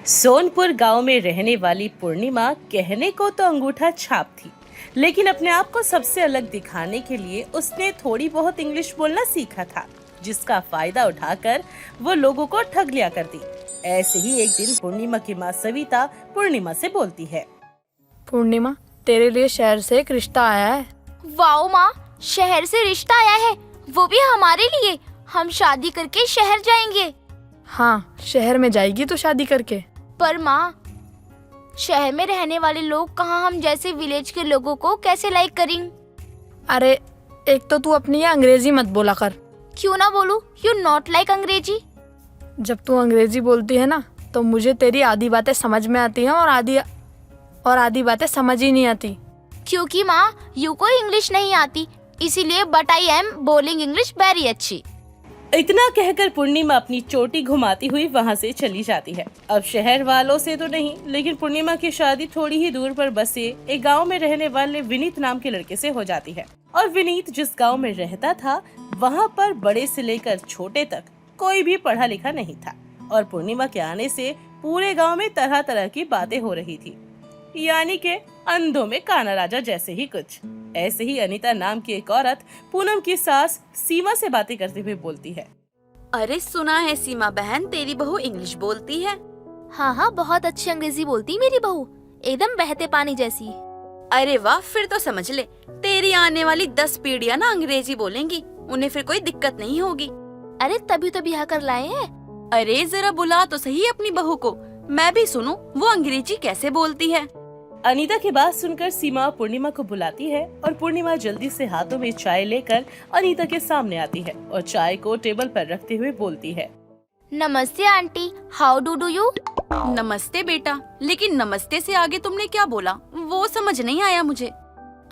सोनपुर गांव में रहने वाली पूर्णिमा कहने को तो अंगूठा छाप थी, लेकिन अपने आप को सबसे अलग दिखाने के लिए उसने थोड़ी बहुत इंग्लिश बोलना सीखा था, जिसका फायदा उठाकर वो लोगों को ठग लिया करती। ऐसे ही एक दिन पूर्णिमा की माँ सविता पूर्णिमा से बोलती है। पूर्णिमा, तेरे लिए शहर से एक रिश्ता आया है। वाओ माँ, शहर से रिश्ता आया है, वो भी हमारे लिए। हम शादी करके शहर जाएंगे। हाँ, शहर में जाएगी तो शादी करके। पर माँ, शहर में रहने वाले लोग कहाँ हम जैसे विलेज के लोगों को कैसे लाइक करेंगे? अरे, एक तो तू अपनी ये अंग्रेजी मत बोला कर। क्यों ना बोलूं? यू नॉट लाइक अंग्रेजी। जब तू अंग्रेजी बोलती है ना, तो मुझे तेरी आधी बातें समझ में आती हैं और आधी बातें समझ ही नहीं आती। क्योंकि माँ, यू को इंग्लिश नहीं आती, इसीलिए but I am bowling English very अच्छी। इतना कहकर पूर्णिमा अपनी चोटी घुमाती हुई वहां से चली जाती है। अब शहर वालों से तो नहीं, लेकिन पूर्णिमा की शादी थोड़ी ही दूर पर बसे एक गांव में रहने वाले विनीत नाम के लड़के से हो जाती है। और विनीत जिस गांव में रहता था, वहां पर बड़े से लेकर छोटे तक कोई भी पढ़ा लिखा नहीं था। और पूर्णिमा के आने से पूरे गाँव में तरह तरह की बातें हो रही थी, यानी के अंधों में काना राजा जैसे ही कुछ। ऐसे ही अनीता नाम की एक औरत पूनम की सास सीमा से बातें करते हुए बोलती है। अरे सुना है सीमा बहन, तेरी बहू इंग्लिश बोलती है। हाँ हाँ, बहुत अच्छी अंग्रेजी बोलती मेरी बहू, एकदम बहते पानी जैसी। अरे वाह, फिर तो समझ ले, तेरी आने वाली 10 पीढ़ियां ना अंग्रेजी बोलेंगी, उन्हें फिर कोई दिक्कत नहीं होगी। अरे तभी तो ब्याह कर लाए हैं। अरे जरा बुला तो सही अपनी बहू को, मैं भी सुनूं वो अंग्रेजी कैसे बोलती है। अनीता की बात सुनकर सीमा पूर्णिमा को बुलाती है और पूर्णिमा जल्दी से हाथों में चाय लेकर अनीता के सामने आती है और चाय को टेबल पर रखते हुए बोलती है। नमस्ते आंटी, हाउ डू यू? नमस्ते बेटा, लेकिन नमस्ते से आगे तुमने क्या बोला वो समझ नहीं आया मुझे।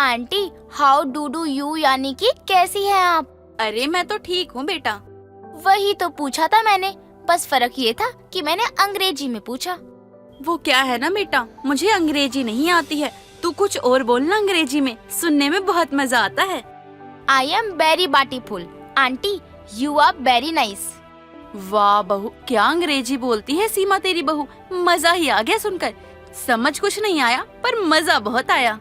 आंटी, हाउ डू यू यानी कि कैसी हैं आप? अरे मैं तो ठीक हूँ बेटा। वही तो पूछा था मैंने, बस फर्क ये था कि मैंने अंग्रेजी में पूछा। वो क्या है ना बेटा, मुझे अंग्रेजी नहीं आती है, तू कुछ और बोलना अंग्रेजी में, सुनने में बहुत मजा आता है। I am very beautiful aunty, you are very nice. वाह बहू, क्या अंग्रेजी बोलती है सीमा तेरी बहू, मजा ही आ गया सुनकर। समझ कुछ नहीं आया पर मजा बहुत आया।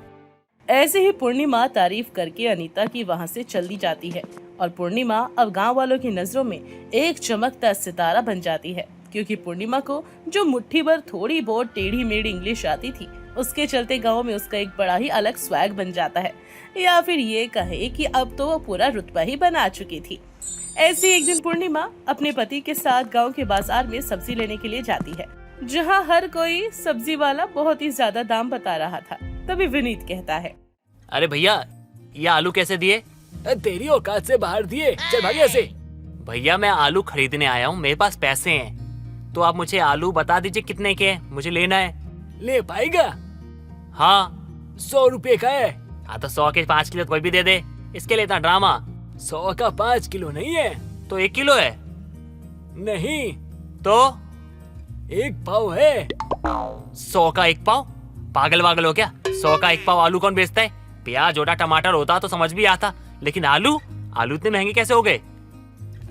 ऐसे ही पूर्णिमा तारीफ करके अनीता की वहाँ से चली जाती है और पूर्णिमा अब गांव वालों की नजरों में एक चमकता सितारा बन जाती है, क्योंकि पूर्णिमा को जो मुट्ठी भर थोड़ी बहुत टेढ़ी मेढ़ी इंग्लिश आती थी, उसके चलते गांव में उसका एक बड़ा ही अलग स्वैग बन जाता है, या फिर ये कहे कि अब तो वो पूरा रुतबा ही बना चुकी थी। ऐसे एक दिन पूर्णिमा अपने पति के साथ गांव के बाजार में सब्जी लेने के लिए जाती है, जहां हर कोई सब्जी वाला बहुत ही ज्यादा दाम बता रहा था। तभी विनीत कहता है, अरे भैया, ये आलू कैसे दिए? तेरी औकात से बाहर दिए, चल भाग यहाँ से। भैया मैं आलू खरीदने आया हूँ, मेरे पास पैसे हैं, तो आप मुझे आलू बता दीजिए कितने के हैं, मुझे लेना है। ले पाएगा? हाँ। 100 रुपए का है। हाँ तो 100 के 5 किलो कोई भी दे दे, इसके लिए इतना ड्रामा। 100 का 5 किलो नहीं है। तो 1 किलो है। नहीं तो 1 पाव है। 100 का 1 पाव? पागल वागल हो क्या? 100 का 1 पाव आलू कौन बेचता है? प्याज होता टमाटर होता तो समझ भी आता, लेकिन आलू इतने महंगे कैसे हो गए?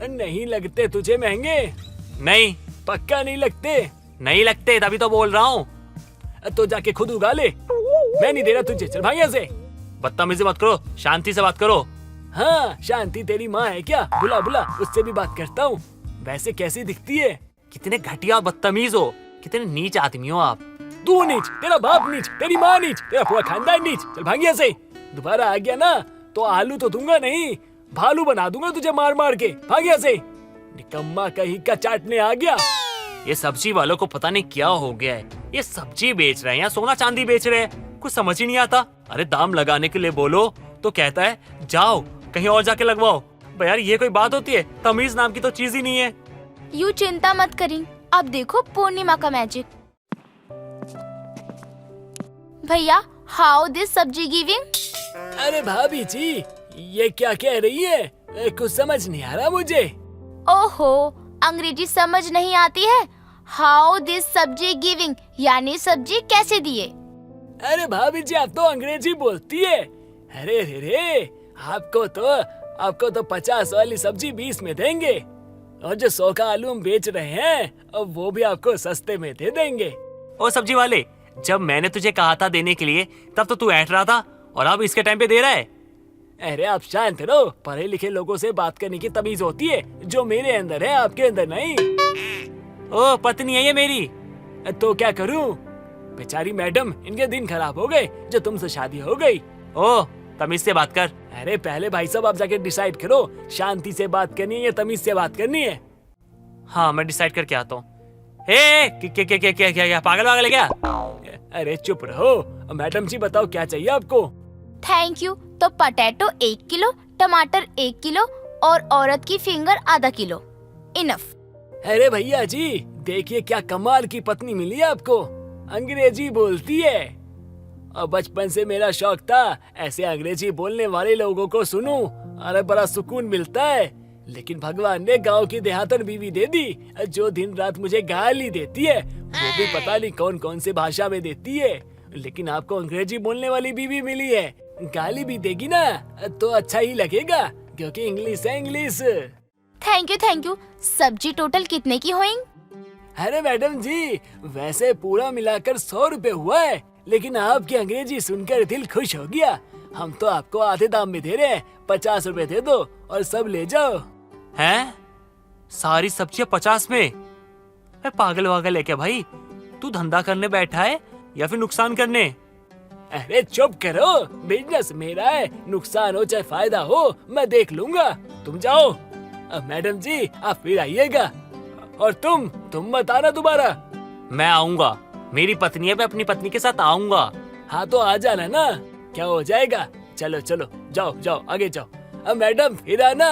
नहीं लगते तुझे महंगे? नहीं। पक्का नहीं लगते? नहीं लगते, तभी तो बोल रहा हूँ। तो जाके खुद उगा ले, मैं नहीं दे रहा तुझे, चल भाग यहाँ से। बदतमीजी मत करो, शांति से बात करो। हाँ, शांति तेरी माँ है क्या? बुला बुला, उससे भी बात करता हूँ। वैसे कैसी दिखती है? कितने घटिया और बदतमीज हो, कितने नीच आदमी हो आप। तू नीच, तेरा बाप नीच, तेरी माँ नीच, तेरा पूरा खानदान नीच, चल भाग यहाँ से। दोबारा आ गया ना तो आलू तो दूंगा नहीं, भालू बना दूंगा तुझे मार मार के, भाग यहाँ से। निकम्मा कहीं का चाटने आ गया। ये सब्जी वालों को पता नहीं क्या हो गया है, ये सब्जी बेच रहे हैं या सोना चांदी बेच रहे हैं, कुछ समझ ही नहीं आता। अरे दाम लगाने के लिए बोलो तो कहता है जाओ कहीं और जाके लगवाओ। भाई यार, ये कोई बात होती है? तमीज नाम की तो चीज ही नहीं है। यू चिंता मत करी, अब देखो पूर्णिमा का मैजिक। भैया, हाउ दिस सब्जी गिविंग? अरे भाभी जी, ये क्या कह रही है? कुछ समझ नहीं आ रहा मुझे। ओहो, अंग्रेजी समझ नहीं आती है? हाउ दिस सब्जी गिविंग यानी सब्जी कैसे दिए। अरे भाभी जी, आप तो अंग्रेजी बोलती है। अरे रे रे, आपको तो 50 वाली सब्जी 20 में देंगे। और जो 100 का आलू हम बेच रहे हैं अब वो भी आपको सस्ते में दे देंगे। ओ सब्जी वाले, जब मैंने तुझे कहा था देने के लिए तब तो तू ऐठ रहा था और अब इसके टाइम पे दे रहा है। अरे आप शांत रहो, पढ़े लिखे लोगों से बात करने की तमीज होती है जो मेरे अंदर है, आपके अंदर नहीं। ओ पत्नी है ये मेरी। तो क्या करूं? बेचारी मैडम, इनके दिन खराब हो गए जो तुमसे शादी हो गई। ओ तमीज से बात कर। अरे पहले भाई साहब आप जाके डिसाइड करो, शांति से बात करनी है या तमीज से बात करनी है। हाँ मैं डिसाइड करके आता हूँ। क्या पागल वागल है क्या? अरे चुप रहो। मैडम जी बताओ क्या चाहिए आपको? Thank you. तो पटेटो 1 किलो, टमाटर 1 किलो और औरत की फिंगर आधा किलो। इनफ। अरे भैया जी देखिए क्या कमाल की पत्नी मिली है आपको, अंग्रेजी बोलती है। और बचपन से मेरा शौक था ऐसे अंग्रेजी बोलने वाले लोगों को सुनूं, अरे बड़ा सुकून मिलता है। लेकिन भगवान ने गांव की देहातन बीवी दे दी जो दिन रात मुझे गाली देती है, वो भी पता नहीं कौन कौन से भाषा में देती है। लेकिन आपको अंग्रेजी बोलने वाली बीवी मिली है, गाली भी देगी ना तो अच्छा ही लगेगा क्योंकि इंग्लिश है इंग्लिश। Thank you. सब्जी टोटल कितने की होएंगी? अरे मैडम जी वैसे पूरा मिलाकर 100 रुपए हुआ है, लेकिन आपकी अंग्रेजी सुनकर दिल खुश हो गया। हम तो आपको आधे दाम में दे रहे हैं, 50 रुपए दे दो और सब ले जाओ। हैं? सारी सब्जियां 50 में? मैं पागल वागल है क्या भाई? तू धंधा करने बैठा है या फिर नुकसान करने? अरे चुप करो, बिजनेस मेरा है, नुकसान हो चाहे फायदा हो मैं देख लूंगा। तुम जाओ। अब मैडम जी आप फिर आइएगा और तुम मत आना दोबारा। मैं आऊंगा, मेरी पत्नी है, मैं अपनी पत्नी के साथ आऊंगा। हाँ तो आ जाना ना, क्या हो जाएगा। चलो चलो जाओ आगे जाओ। अब मैडम फिर आना।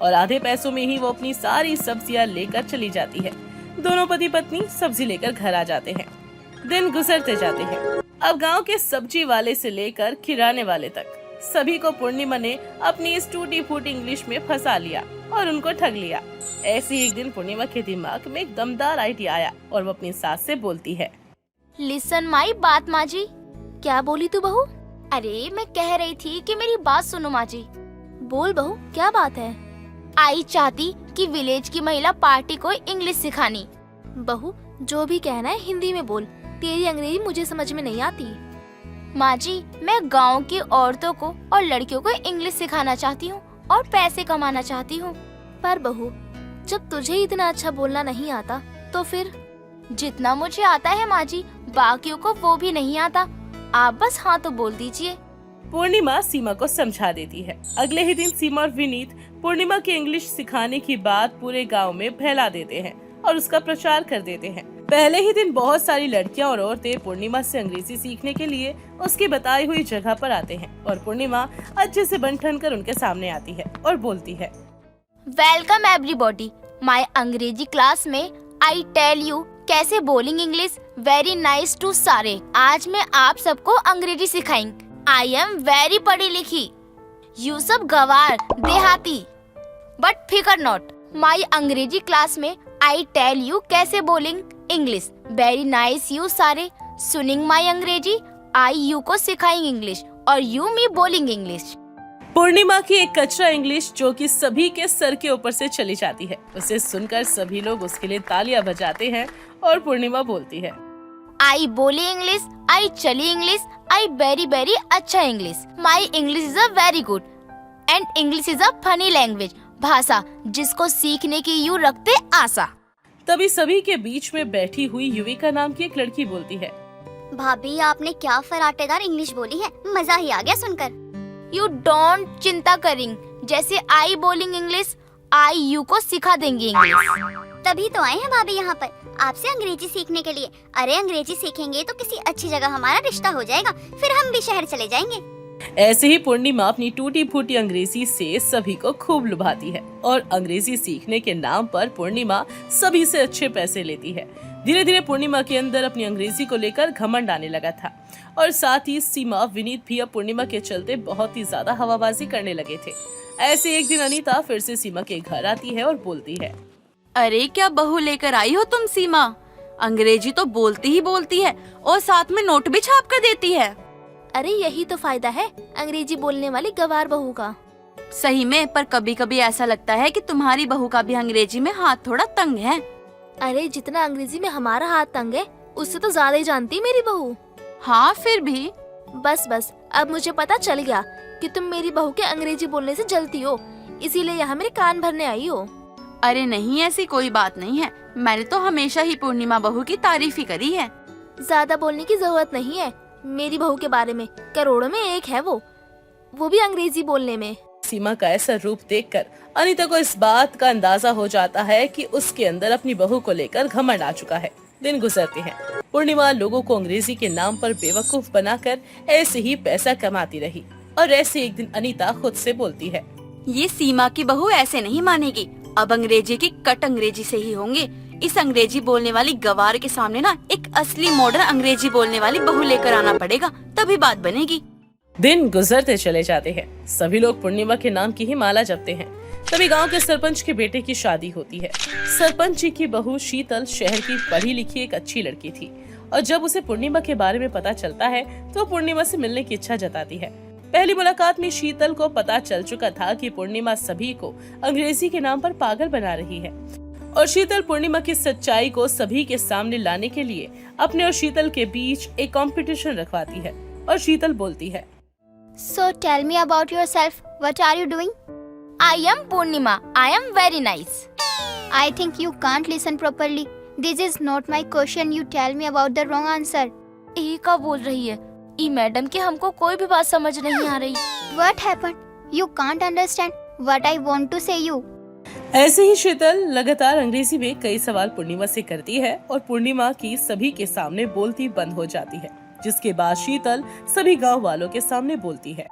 और आधे पैसों में ही वो अपनी सारी सब्जियां लेकर चली जाती है। दोनों पति पत्नी सब्जी लेकर घर आ जाते हैं। दिन गुजरते जाते हैं। अब गांव के सब्जी वाले से लेकर किराने वाले तक सभी को पूर्णिमा ने अपनी इस टूटी फूटी इंग्लिश में फंसा लिया और उनको ठग लिया। ऐसे ही एक दिन पूर्णिमा के दिमाग में एक दमदार आइडिया आया और वो अपनी सास से बोलती है, लिसन माई बात माँ जी। क्या बोली तू बहू? अरे मैं कह रही थी कि मेरी बात सुनो माँ जी। बोल बहू क्या बात है? आई चाहती कि विलेज की महिला पार्टी को इंग्लिश सिखानी। बहू जो भी कहना है हिंदी में बोल, तेरी अंग्रेजी मुझे समझ में नहीं आती। माँ जी मैं गांव की औरतों को और लड़कियों को इंग्लिश सिखाना चाहती हूँ और पैसे कमाना चाहती हूँ। पर बहू जब तुझे इतना अच्छा बोलना नहीं आता तो फिर? जितना मुझे आता है माँ जी बाकियों को वो भी नहीं आता। आप बस हाँ तो बोल दीजिए। पूर्णिमा सीमा को समझा देती है। अगले ही दिन सीमा और विनीत पूर्णिमा की इंग्लिश सिखाने की बात पूरे गांव में फैला देते हैं और उसका प्रचार कर देते हैं। पहले ही दिन बहुत सारी लड़कियां और औरतें पूर्णिमा से अंग्रेजी सीखने के लिए उसकी बताई हुई जगह पर आते हैं और पूर्णिमा अच्छे से बन ठन कर उनके सामने आती है और बोलती है, वेलकम एवरीबॉडी माय अंग्रेजी क्लास में। आई टेल यू कैसे बोलिंग इंग्लिश वेरी नाइस टू सारे। आज मैं आप सबको अंग्रेजी सिखाएंगे। आई एम वेरी पढ़ी लिखी, यू सब गवार देहाती, बट फिकर नॉट। माय अंग्रेजी क्लास में आई टेल यू कैसे बोलिंग इंग्लिश वेरी नाइस यू सारे। सुनिंग माय अंग्रेजी आई यू को सिखाएंगे इंग्लिश और यू मी बोलिंग इंग्लिश। पूर्णिमा की एक कचरा इंग्लिश जो कि सभी के सर के ऊपर से चली जाती है। उसे सुनकर सभी लोग उसके लिए तालियां बजाते हैं और पूर्णिमा बोलती है, आई बोली इंग्लिश, आई चली इंग्लिश, आई वेरी वेरी अच्छा English. My English is a very good and English is a funny language. भाषा जिसको सीखने की यू रखते आशा। तभी सभी के बीच में बैठी हुई युविका नाम की एक लड़की बोलती है, भाभी आपने क्या फराटेदार इंग्लिश बोली है, मजा ही आ गया सुनकर। यू डोंट चिंता करिंग, जैसे आई बोलिंग इंग्लिश आई यू को सिखा देंगे इंग्लिश। तभी तो आए हैं भाभी यहाँ पर आपसे अंग्रेजी सीखने के लिए। अरे अंग्रेजी सीखेंगे तो किसी अच्छी जगह हमारा रिश्ता हो जाएगा, फिर हम भी शहर चले जाएंगे। ऐसे ही पूर्णिमा अपनी टूटी फूटी अंग्रेजी से सभी को खूब लुभाती है और अंग्रेजी सीखने के नाम पर पूर्णिमा सभी से अच्छे पैसे लेती है। धीरे धीरे पूर्णिमा के अंदर अपनी अंग्रेजी को लेकर घमंड आने लगा था और साथ ही सीमा विनीत भी अब पूर्णिमा के चलते बहुत ही ज्यादा हवाबाजी करने लगे थे। ऐसे एक दिन अनीता फिर से सीमा के घर आती है और बोलती है, अरे क्या बहू लेकर आई हो तुम सीमा? अंग्रेजी तो बोलती ही बोलती है और साथ में नोट भी छाप कर देती है। अरे यही तो फायदा है अंग्रेजी बोलने वाली गवार बहू का। सही में, पर कभी कभी ऐसा लगता है कि तुम्हारी बहू का भी अंग्रेजी में हाथ थोड़ा तंग है। अरे जितना अंग्रेजी में हमारा हाथ तंग है उससे तो ज्यादा ही जानती है मेरी बहू। हाँ फिर भी। बस अब मुझे पता चल गया कि तुम मेरी बहू के अंग्रेजी बोलने से जलती हो, इसीलिए यहाँ मेरे कान भरने आई हो। अरे नहीं, ऐसी कोई बात नहीं है। मैंने तो हमेशा ही पूर्णिमा बहू की तारीफ ही करी है। ज्यादा बोलने की जरूरत नहीं है मेरी बहू के बारे में, करोड़ों में एक है वो भी अंग्रेजी बोलने में। सीमा का ऐसा रूप देखकर अनीता को इस बात का अंदाजा हो जाता है कि उसके अंदर अपनी बहू को लेकर घमंड आ चुका है। दिन गुजरते हैं। पूर्णिमा लोगों को अंग्रेजी के नाम पर बेवकूफ बनाकर ऐसे ही पैसा कमाती रही और ऐसे एक दिन अनीता खुद से बोलती है, ये सीमा की बहू ऐसे नहीं मानेगी। अब अंग्रेजी की कट अंग्रेजी से ही होंगे। इस अंग्रेजी बोलने वाली गवार के सामने ना एक असली मॉडर्न अंग्रेजी बोलने वाली बहू लेकर आना पड़ेगा, तभी बात बनेगी। दिन गुजरते चले जाते हैं। सभी लोग पूर्णिमा के नाम की ही माला जपते हैं। तभी गांव के सरपंच के बेटे की शादी होती है। सरपंच जी की बहू शीतल शहर की पढ़ी लिखी एक अच्छी लड़की थी और जब उसे पूर्णिमा के बारे में पता चलता है तो पूर्णिमा से मिलने की इच्छा जताती है। पहली मुलाकात में शीतल को पता चल चुका था कि पूर्णिमा सभी को अंग्रेजी के नाम पर पागल बना रही है और शीतल पूर्णिमा की सच्चाई को सभी के सामने लाने के लिए अपने और शीतल के बीच एक कंपटीशन रखवाती है और शीतल बोलती है, So tell me about yourself. What are you doing? I am Purnima. I am very nice. I think you can't listen properly. This is not my question. You tell me about the wrong answer. ये क्या बोल रही है? ई madam की हमको कोई भी बात समझ नहीं आ रही। What happened? You can't understand what I want to say you. ऐसे ही शीतल लगातार अंग्रेजी में कई सवाल पूर्णिमा से करती है और पूर्णिमा की सभी के सामने बोलती बंद हो जाती है, जिसके बाद शीतल सभी गांव वालों के सामने बोलती है,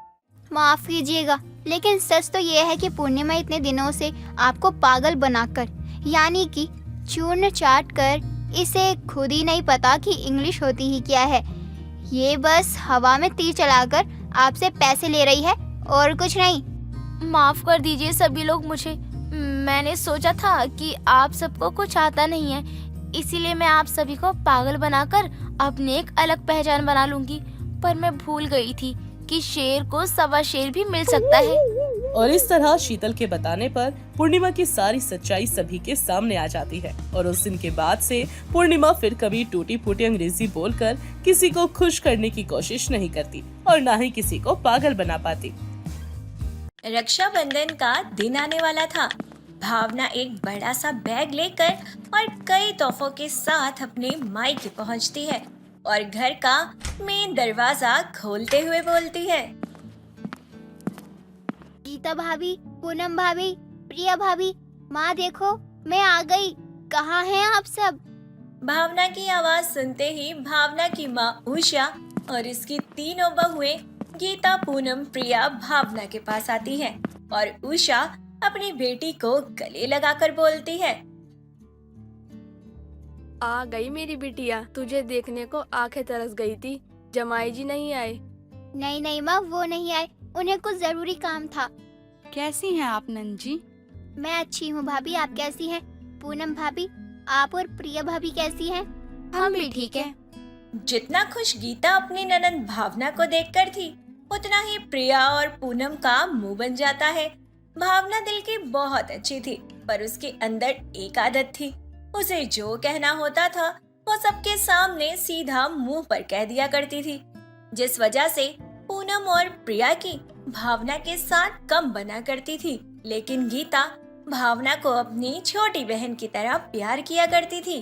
माफ कीजिएगा, लेकिन सच तो ये है कि पूर्णिमा इतने दिनों से आपको पागल बनाकर, यानी कि चूर्ण चाट कर, इसे खुद ही नहीं पता कि इंग्लिश होती ही क्या है। ये बस हवा में तीर चलाकर आपसे पैसे ले रही है और कुछ नहीं। माफ कर दीजिए सभी लोग मुझे। मैंने सोचा था कि आप सबको कुछ आता नहीं है, इसीलिए मैं आप सभी को पागल बनाकर अपनी एक अलग पहचान बना लूंगी। पर मैं भूल गई थी कि शेर को सवा शेर भी मिल सकता है। और इस तरह शीतल के बताने पर पूर्णिमा की सारी सच्चाई सभी के सामने आ जाती है और उस दिन के बाद से पूर्णिमा फिर कभी टूटी फूटी अंग्रेजी बोलकर किसी को खुश करने की कोशिश नहीं करती और ना ही किसी को पागल बना पाती। रक्षाबंधन का दिन आने वाला था। भावना एक बड़ा सा बैग लेकर और कई तोहफों के साथ अपने मायके पहुंचती है और घर का मेन दरवाजा खोलते हुए बोलती है, गीता भाभी, पूनम भाभी, प्रिया भाभी, माँ देखो मैं आ गई, कहाँ हैं आप सब? भावना की आवाज सुनते ही भावना की माँ उषा और इसकी तीनों बहुएं गीता, पूनम, प्रिया भावना के पास आती है और उषा अपनी बेटी को गले लगाकर बोलती है, आ गई मेरी बिटिया, तुझे देखने को आंखें तरस गई थी। जमाई जी नहीं आए? नहीं माँ, वो नहीं आए, उन्हें कुछ जरूरी काम था। कैसी हैं आप नंजी? मैं अच्छी हूँ भाभी, आप कैसी हैं? पूनम भाभी, आप और प्रिया भाभी कैसी हैं? हम भी ठीक है। जितना खुश गीता अपनी ननंद भावना को देखकर थी, उतना ही प्रिया और पूनम का मुंह बन जाता है। भावना दिल की बहुत अच्छी थी, पर उसके अंदर एक आदत थी, उसे जो कहना होता था वो सबके सामने सीधा मुंह पर कह दिया करती थी, जिस वजह से पूनम और प्रिया की भावना के साथ कम बना करती थी। लेकिन गीता भावना को अपनी छोटी बहन की तरह प्यार किया करती थी।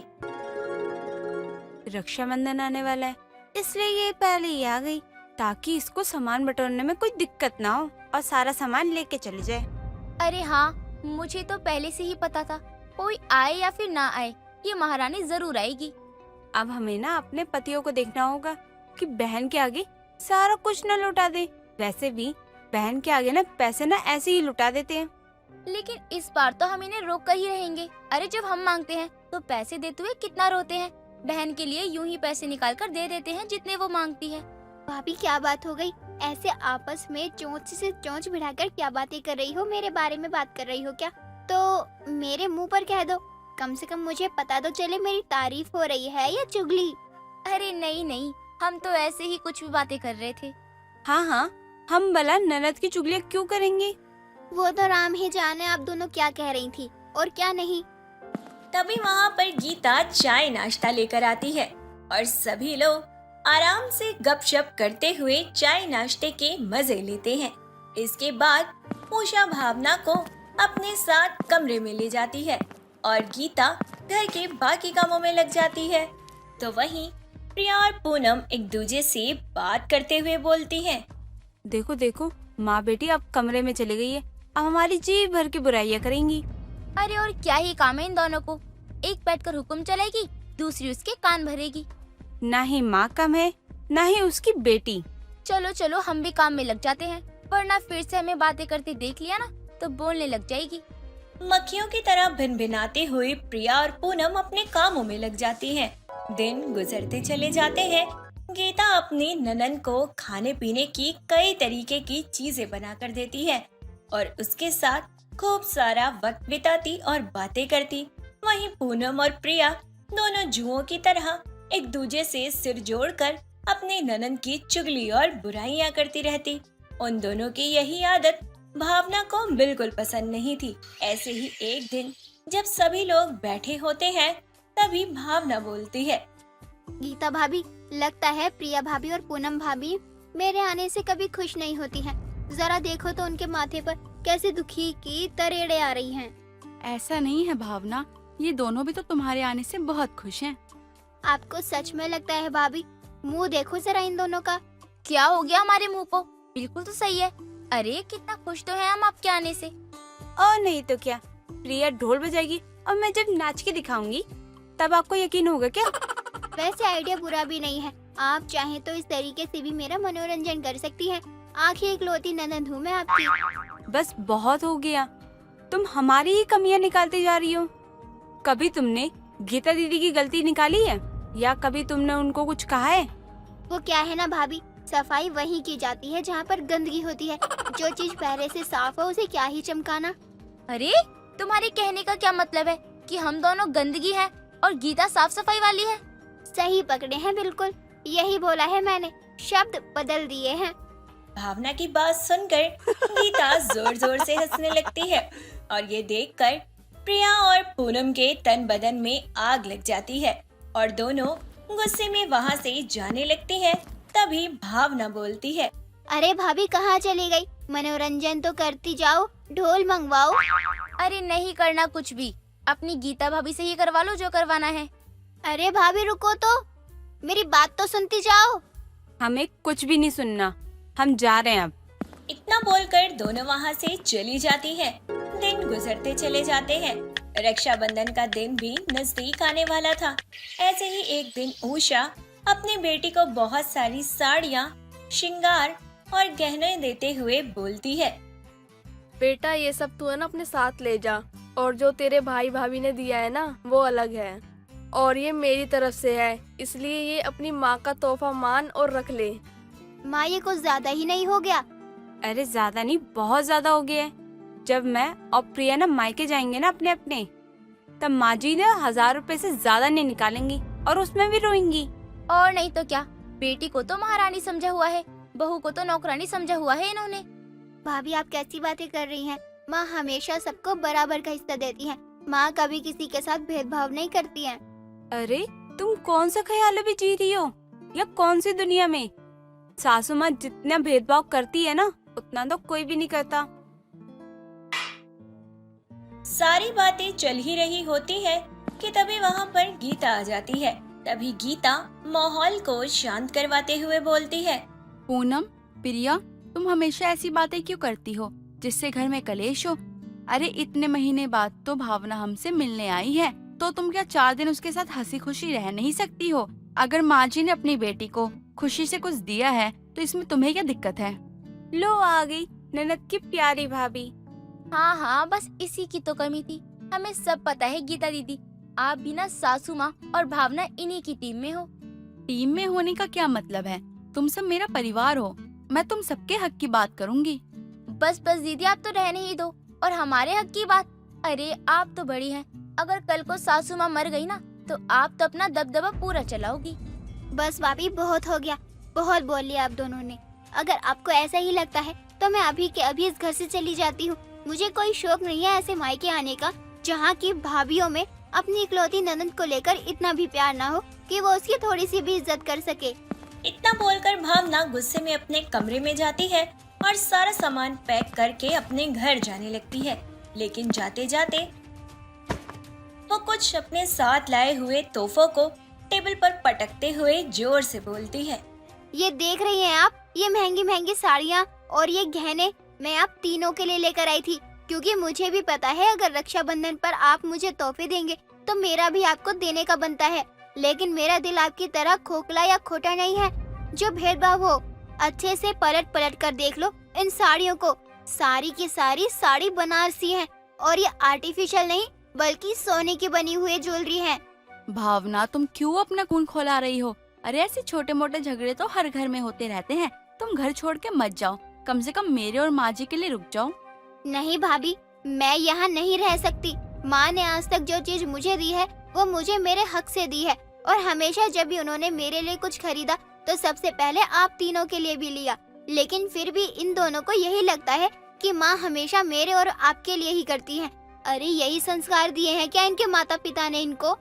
रक्षाबंधन आने वाला है, इसलिए ये पहले ही आ गई ताकि इसको सामान बटोरने में कोई दिक्कत ना हो और सारा सामान लेके चली जाए। अरे हाँ, मुझे तो पहले से ही पता था, कोई आए या फिर ना आए, ये महारानी जरूर आएगी। अब हमें ना अपने पतियों को देखना होगा कि बहन के आगे सारा कुछ न लुटा दे। वैसे भी बहन के आगे ना पैसे ना ऐसे ही लुटा देते हैं। लेकिन इस बार तो हम इन्हें रोक कर ही रहेंगे। अरे जब हम मांगते हैं तो पैसे देते हुए कितना रोते हैं, बहन के लिए यूं ही पैसे निकाल कर दे देते हैं जितने वो मांगती है। भाभी क्या बात हो गई? ऐसे आपस में चोंच से चोंच भिड़ाकर क्या बातें कर रही हो? मेरे बारे में बात कर रही हो क्या? तो मेरे मुंह पर कह दो, कम से कम मुझे पता तो चले मेरी तारीफ हो रही है या चुगली। अरे नहीं, हम तो ऐसे ही कुछ भी बातें कर रहे थे। हाँ, हम भला ननद की चुगलियाँ क्यों करेंगे? वो तो राम ही जाने आप दोनों क्या कह रही थी और क्या नहीं। तभी वहाँ पर गीता चाय नाश्ता लेकर आती है और सभी लोग आराम से गपशप करते हुए चाय नाश्ते के मजे लेते हैं। इसके बाद उषा भावना को अपने साथ कमरे में ले जाती है और गीता घर के बाकी कामों में लग जाती है। तो वहीं प्रिया और पूनम एक दूसरे से बात करते हुए बोलती हैं। देखो देखो, माँ बेटी अब कमरे में चली गई है। अब हमारी जी भर की बुराइयां करेंगी। अरे और क्या ही काम है इन दोनों को, एक बैठकर हुक्म चलाएगी, दूसरी उसके कान भरेगी। ना ही माँ कम है, ना ही उसकी बेटी। चलो चलो हम भी काम में लग जाते हैं, वरना फिर से हमें बातें करते देख लिया ना तो बोलने लग जाएगी। मक्खियों की तरह भिनभिनाते हुए प्रिया और पूनम अपने कामों में लग जाती हैं। दिन गुजरते चले जाते हैं। गीता अपनी ननद को खाने पीने की कई तरीके की चीजें बना कर देती है और उसके साथ खूब सारा वक्त बिताती और बातें करती। वहीं पूनम और प्रिया दोनों जुओं की तरह एक दूसरे से सिर जोड़कर अपनी ननद की चुगली और बुराइयां करती रहती। उन दोनों की यही आदत भावना को बिल्कुल पसंद नहीं थी। ऐसे ही एक दिन जब सभी लोग बैठे होते हैं तभी भावना बोलती है। गीता भाभी, लगता है प्रिया भाभी और पूनम भाभी मेरे आने से कभी खुश नहीं होती हैं। जरा देखो तो उनके माथे पर कैसे दुखी की तरेड़े आ रही हैं। ऐसा नहीं है भावना, ये दोनों भी तो तुम्हारे आने से बहुत खुश हैं। आपको सच में लगता है भाभी? मुंह देखो जरा इन दोनों का। क्या हो गया हमारे मुंह को? बिल्कुल तो सही है। अरे कितना खुश तो है हम आपके आने से। और नहीं तो क्या, प्रिया ढोल बजाएगी और मैं जब नाच के दिखाऊंगी तब आपको यकीन होगा क्या? वैसे आइडिया बुरा भी नहीं है। आप चाहें तो इस तरीके से भी मेरा मनोरंजन कर सकती हैं। आखिर इकलौती ननद हूँ मैं आपकी। बस बहुत हो गया, तुम हमारी ही कमियां निकालती जा रही हो। कभी तुमने गीता दीदी की गलती निकाली है या कभी तुमने उनको कुछ कहा है? वो क्या है ना भाभी, सफाई वहीं की जाती है जहाँ पर गंदगी होती है। जो चीज पहले से साफ हो उसे क्या ही चमकाना। अरे तुम्हारे कहने का क्या मतलब है कि हम दोनों गंदगी हैं और गीता साफ सफाई वाली है? सही पकड़े हैं, बिल्कुल यही बोला है मैंने, शब्द बदल दिए हैं। भावना की बात सुनकर गीता जोर जोर से हंसने लगती है और ये देखकर प्रिया और पूनम के तन बदन में आग लग जाती है और दोनों गुस्से में वहाँ से जाने लगती हैं। तभी भावना बोलती है। अरे भाभी कहाँ चली गई? मनोरंजन तो करती जाओ, ढोल मंगवाओ। अरे नहीं करना कुछ भी, अपनी गीता भाभी से ही करवा लो जो करवाना है। अरे भाभी रुको तो, मेरी बात तो सुनती जाओ। हमें कुछ भी नहीं सुनना, हम जा रहे हैं अब। इतना बोलकर दोनों वहाँ से चली जाती हैं। दिन गुजरते चले जाते हैं। रक्षाबंधन का दिन भी नजदीक आने वाला था। ऐसे ही एक दिन उषा अपनी बेटी को बहुत सारी साड़ियाँ, श्रृंगार और गहने देते हुए बोलती है। बेटा ये सब तू है ना अपने साथ ले जा, और जो तेरे भाई भाभी ने दिया है ना वो अलग है, और ये मेरी तरफ से है, इसलिए ये अपनी माँ का तोहफा मान और रख ले। माँ ये कुछ ज्यादा ही नहीं हो गया? अरे ज्यादा नहीं, बहुत ज्यादा हो गया है। जब मैं और प्रिया ना मायके जाएंगे ना अपने अपने, तब माँ जी ने 1000 रुपए से ज्यादा नहीं निकालेंगी और उसमें भी रोएंगी। और नहीं तो क्या, बेटी को तो महारानी समझा हुआ है, बहू को तो नौकरानी समझा हुआ है इन्होंने। भाभी आप कैसी बातें कर रही हैं? माँ हमेशा सबको बराबर का हिस्सा देती है। माँ कभी किसी के साथ भेदभाव नहीं करती है। अरे तुम कौन सा ख्याल भी जी रही हो, या कौन सी दुनिया में? सासू माँ जितना भेदभाव करती है ना उतना तो कोई भी नहीं करता। सारी बातें चल ही रही होती है कि तभी वहाँ पर गीता आ जाती है। तभी गीता माहौल को शांत करवाते हुए बोलती है। पूनम, प्रिया, तुम हमेशा ऐसी बातें क्यों करती हो जिससे घर में कलेश हो? अरे इतने महीने बाद तो भावना हमसे मिलने आई है, तो तुम क्या 4 दिन उसके साथ हंसी खुशी रह नहीं सकती हो? अगर माँ जी ने अपनी बेटी को खुशी से कुछ दिया है तो इसमें तुम्हें क्या दिक्कत है? लो आ गई ननद की प्यारी भाभी। हाँ हाँ, बस इसी की तो कमी थी। हमें सब पता है गीता दीदी, आप भी ना सासू माँ और भावना इन्हीं की टीम में हो। टीम में होने का क्या मतलब है? तुम सब मेरा परिवार हो, मैं तुम सबके हक की बात करूंगी। बस बस दीदी, आप तो रहने ही दो, और हमारे हक की बात? अरे आप तो बड़ी हैं, अगर कल को सासू माँ मर गई ना तो आप तो अपना दबदबा पूरा चलाओगी। बस भाभी बहुत हो गया, बहुत बोल लिया आप दोनों ने। अगर आपको ऐसा ही लगता है तो मैं अभी के अभी इस घर से चली जाती हूँ। मुझे कोई शौक नहीं है ऐसे मायके आने का जहाँ की भाभीियों में अपनी इकलौती ननद को लेकर इतना भी प्यार ना हो कि वो उसकी थोड़ी सी भी इज्जत कर सके। इतना बोलकर भावना गुस्से में अपने कमरे में जाती है और सारा सामान पैक करके अपने घर जाने लगती है। लेकिन जाते जाते वो कुछ अपने साथ लाए हुए तोहफों को टेबल पर पटकते हुए जोर से बोलती है। ये देख रही हैं आप, ये महंगी महंगी साड़ियाँ और ये गहने मैं आप तीनों के लिए लेकर आई थी, क्योंकि मुझे भी पता है अगर रक्षाबंधन पर आप मुझे तोहफे देंगे तो मेरा भी आपको देने का बनता है। लेकिन मेरा दिल आपकी तरह खोखला या खोटा नहीं है जो भेदभाव हो। अच्छे से पलट पलट कर देख लो इन साड़ियों को, सारी की सारी साड़ी बनारसी है और ये आर्टिफिशियल नहीं बल्कि सोने की बनी हुई ज्वेलरी है। भावना, तुम क्यों अपना खून खौला रही हो? अरे ऐसे छोटे मोटे झगड़े तो हर घर में होते रहते हैं। तुम घर छोड़ के मत जाओ, कम से कम मेरे और माँ जी के लिए रुक जाओ। नहीं भाभी, मैं यहाँ नहीं रह सकती। माँ ने आज तक जो चीज मुझे दी है वो मुझे मेरे हक से दी है, और हमेशा जब भी उन्होंने मेरे लिए कुछ खरीदा तो सबसे पहले आप तीनों के लिए भी लिया। लेकिन फिर भी इन दोनों को यही लगता है कि माँ हमेशा मेरे और आपके लिए ही करती है। अरे यही संस्कार दिए हैं क्या इनके माता पिता ने इनको?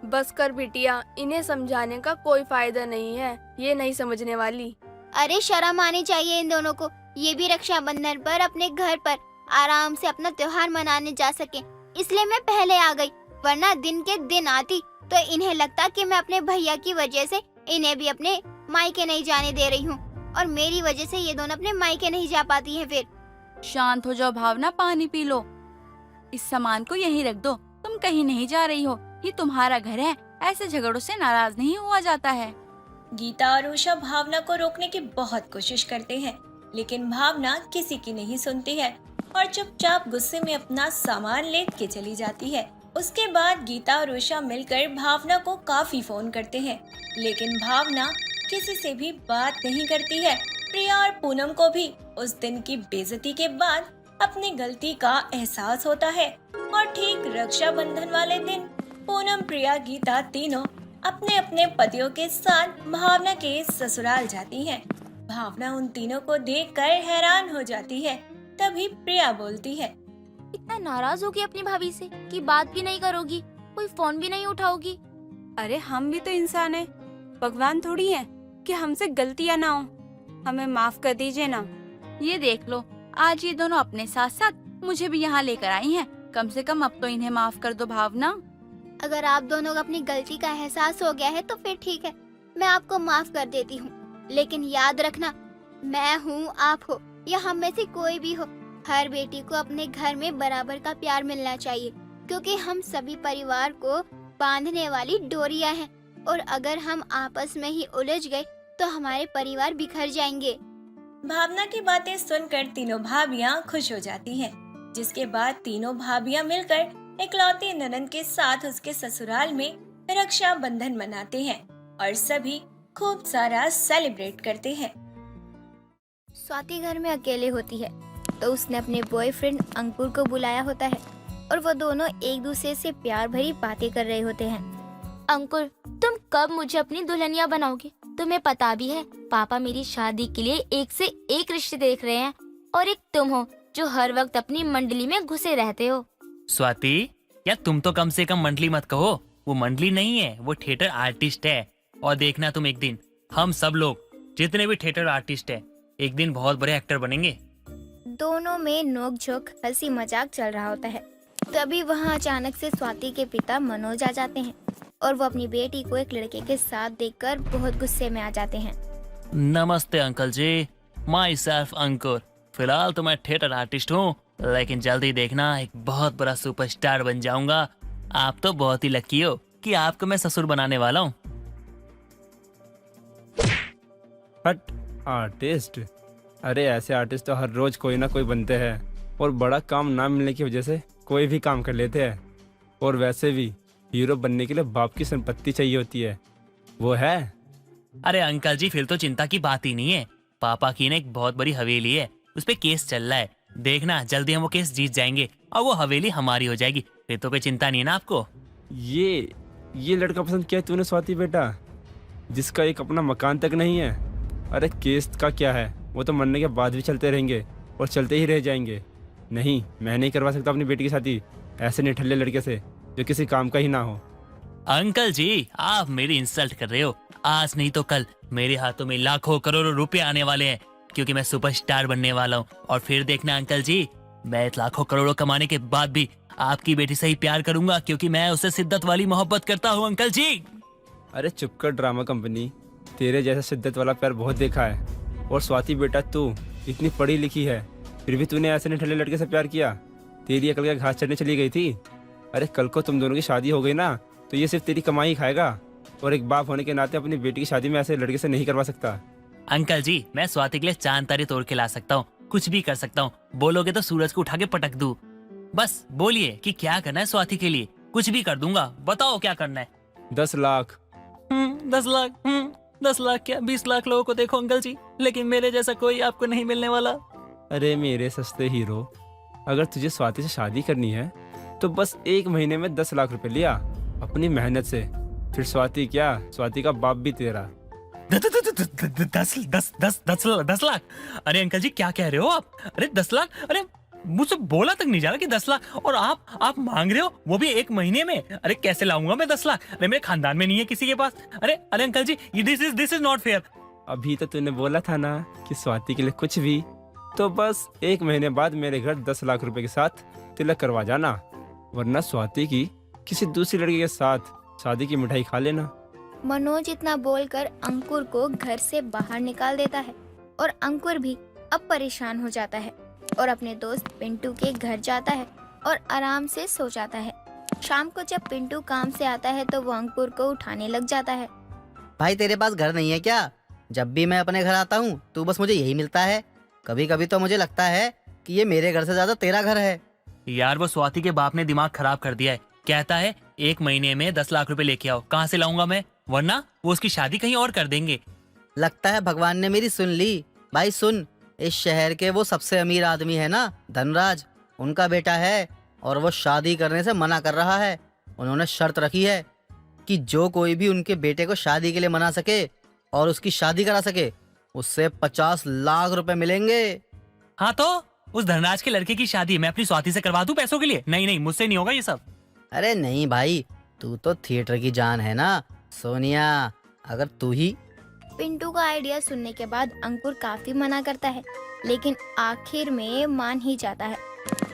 बस कर बिटिया, इन्हें समझाने का कोई फायदा नहीं है, ये नहीं समझने वाली। अरे शर्म आनी चाहिए इन दोनों को। ये भी रक्षाबंधन पर अपने घर पर आराम से अपना त्योहार मनाने जा सके, इसलिए मैं पहले आ गई, वरना दिन के दिन आती तो इन्हें लगता कि मैं अपने भैया की वजह से इन्हें भी अपने मायके नहीं जाने दे रही हूँ, और मेरी वजह से ये दोनों अपने मायके नहीं जा पाती हैं। फिर शांत हो जाओ भावना, पानी पी लो। इस सामान को यहीं रख दो, तुम कहीं नहीं जा रही हो, ये तुम्हारा घर है। ऐसे झगड़ों से नाराज नहीं हुआ जाता है। गीता और उषा भावना को रोकने की बहुत कोशिश करते हैं, लेकिन भावना किसी की नहीं सुनती है और चुपचाप गुस्से में अपना सामान लेट के चली जाती है। उसके बाद गीता और उषा मिलकर भावना को काफी फोन करते हैं, लेकिन भावना किसी से भी बात नहीं करती है। प्रिया और पूनम को भी उस दिन की बेइज्जती के बाद अपनी गलती का एहसास होता है, और ठीक रक्षाबंधन वाले दिन पूनम, प्रिया, गीता तीनों अपने अपने पतियों के साथ भावना के ससुराल जाती हैं। भावना उन तीनों को देखकर हैरान हो जाती है। तभी प्रिया बोलती है, इतना नाराज होगी अपनी भाभी से कि बात भी नहीं करोगी, कोई फोन भी नहीं उठाओगी। अरे हम भी तो इंसान हैं, भगवान थोड़ी हैं कि हमसे गलतियाँ ना हो। हमें माफ कर दीजिए ना। ये देख लो, आज ये दोनों अपने साथ साथ मुझे भी यहाँ लेकर आई हैं। कम से कम अब तो इन्हें माफ कर दो भावना। अगर आप दोनों को अपनी गलती का एहसास हो गया है तो फिर ठीक है, मैं आपको माफ कर देती हूँ। लेकिन याद रखना, मैं हूँ, आप हो या हम में से कोई भी हो, हर बेटी को अपने घर में बराबर का प्यार मिलना चाहिए, क्योंकि हम सभी परिवार को बांधने वाली डोरियां हैं, और अगर हम आपस में ही उलझ गए तो हमारे परिवार बिखर जाएंगे। भावना की बातें सुनकर तीनों भाभियां खुश हो जाती हैं, जिसके बाद तीनों भाभियां मिलकर इकलौती ननद के साथ उसके ससुराल में रक्षाबंधन मनाते हैं और सभी खूब सारा सेलिब्रेट करते हैं। स्वाति घर में अकेले होती है तो उसने अपने बॉयफ्रेंड अंकुर को बुलाया होता है, और वो दोनों एक दूसरे से प्यार भरी बातें कर रहे होते हैं। अंकुर, तुम कब मुझे अपनी दुल्हनिया बनाओगे? तुम्हें पता भी है पापा मेरी शादी के लिए एक से एक रिश्ते देख रहे हैं, और एक तुम हो जो हर वक्त अपनी मंडली में घुसे रहते हो। स्वाति, या तुम तो कम से कम मंडली मत कहो, वो मंडली नहीं है, वो थिएटर आर्टिस्ट है। और देखना तुम एक दिन, हम सब लोग जितने भी थिएटर आर्टिस्ट है एक दिन बहुत बड़े एक्टर बनेंगे। दोनों में नोक-झोंक, हंसी मजाक चल रहा होता है। तभी वहाँ अचानक से स्वाति के पिता मनोज आ जाते हैं, और वो अपनी बेटी को एक लड़के के साथ देखकर बहुत गुस्से में आ जाते हैं। नमस्ते अंकल जी, माई सेल्फ अंकुर। फिलहाल तो मैं थिएटर आर्टिस्ट हूँ, लेकिन जल्दी देखना एक बहुत बड़ा सुपरस्टार बन जाऊंगा। आप तो बहुत ही लकी हो कि आपको मैं ससुर बनाने वाला हूँ। हट, आर्टिस्ट? अरे ऐसे आर्टिस्ट तो हर रोज कोई ना कोई बनते हैं, और बड़ा काम ना मिलने की वजह से कोई भी काम कर लेते हैं। और वैसे भी हीरो बनने के लिए बाप की संपत्ति चाहिए होती है, वो है? अरे अंकल जी, फिर तो चिंता की बात ही नहीं है। पापा की ना एक बहुत बड़ी हवेली है, उस पे केस चल रहा है। देखना जल्दी हम वो केस जीत जाएंगे और वो हवेली हमारी हो जाएगी। फिर तो कोई चिंता नहीं है ना आपको। ये लड़का पसंद किया तूने स्वाति बेटा, जिसका एक अपना मकान तक नहीं है? अरे केस का क्या है, वो तो मरने के बाद भी चलते रहेंगे और चलते ही रह जाएंगे। नहीं, मैं नहीं करवा सकता अपनी बेटी की शादी ऐसे निठल्ले लड़के से जो किसी काम का ही ना हो। अंकल जी, आप मेरी इंसल्ट कर रहे हो। आज नहीं तो कल मेरे हाथों में लाखों करोड़ों रुपए आने वाले हैं, क्योंकि मैं सुपरस्टार बनने वाला हूँ। और फिर देखना अंकल जी, मैं लाखों करोड़ों कमाने के बाद भी आपकी बेटी से ही प्यार करूंगा, क्योंकि मैं उससे शिद्दत वाली मोहब्बत करता हूँ अंकल जी। अरे चुप कर ड्रामा कंपनी, तेरे जैसा शिद्दत वाला प्यार बहुत देखा है। और स्वाति बेटा, तू इतनी पढ़ी लिखी है, फिर भी तूने ऐसे निठल्ले लड़के से प्यार किया? तेरी अकल क्या घास चढ़ने चली गई थी? अरे कल को तुम दोनों की शादी हो गई ना, तो ये सिर्फ तेरी कमाई खाएगा। और एक बाप होने के नाते अपनी बेटी की शादी में ऐसे लड़के से नहीं करवा सकता। अंकल जी, मैं स्वाति के लिए चांद तारे तोड़ के ला सकता हूँ, कुछ भी कर सकता हूँ। बोलोगे तो सूरज को उठा के पटक दूं। बस बोलिए कि क्या करना है स्वाति के लिए, कुछ भी कर दूंगा। बताओ क्या करना है। 10 लाख। 10 लाख? 10 लाख क्या, 20 लाख लोगों को देखो अंकल जी, लेकिन मेरे जैसा कोई आपको नहीं मिलने वाला। अरे मेरे सस्ते हीरो, अगर तुझे स्वाति से शादी करनी है तो बस 1 महीने में 10 लाख रुपए लिया अपनी मेहनत से। फिर स्वाति क्या, स्वाति का बाप भी तेरा। 10 लाख? अरे अंकल जी, क्या कह रहे हो आप? अरे 10 लाख? अरे मुझसे बोला तक नहीं जा रहा कि 10 लाख, और आप मांग रहे हो, वो भी 1 महीने में। अरे कैसे लाऊंगा मैं 10 लाख? अरे मेरे खानदान में नहीं है किसी के पास। अरे uncle ji, this is not fair. अभी तो तूने बोला था ना कि स्वाति के लिए कुछ भी, तो बस 1 महीने बाद मेरे घर 10 लाख रुपए के साथ तिलक करवा जाना, वरना स्वाति की किसी दूसरी लड़की के साथ शादी की मिठाई खा लेना। मनोज इतना बोलकर अंकुर को घर से बाहर निकाल देता है और अंकुर भी अब परेशान हो जाता है और अपने दोस्त पिंटू के घर जाता है और आराम से सो जाता है। शाम को जब पिंटू काम से आता है तो वो अंकुर को उठाने लग जाता है। भाई तेरे पास घर नहीं है क्या? जब भी मैं अपने घर आता हूँ तू बस मुझे यही मिलता है। कभी कभी तो मुझे लगता है कि ये मेरे घर से ज्यादा तेरा घर है। यार वो स्वाति के बाप ने दिमाग खराब कर दिया है। कहता है 1 महीने में 10 लाख रुपए लेके आओ। कहाँ से लाऊंगा मैं? वरना वो उसकी शादी कहीं और कर देंगे। लगता है भगवान ने मेरी सुन ली। भाई सुन, इस शहर के वो सबसे अमीर आदमी है ना, धनराज, उनका बेटा है और वो शादी करने से मना कर रहा है। उन्होंने शर्त रखी है कि जो कोई भी उनके बेटे को शादी के लिए मना सके और उसकी शादी करा सके, उससे 50 लाख रुपए मिलेंगे। हाँ तो उस धनराज के लड़के की शादी मैं अपनी स्वाति से करवा दूं पैसों के लिए? नहीं, मुझसे नहीं होगा ये सब। अरे नहीं भाई, तू तो थिएटर की जान है ना सोनिया, अगर तू ही। पिंटू का आइडिया सुनने के बाद अंकुर काफी मना करता है, लेकिन आखिर में मान ही जाता है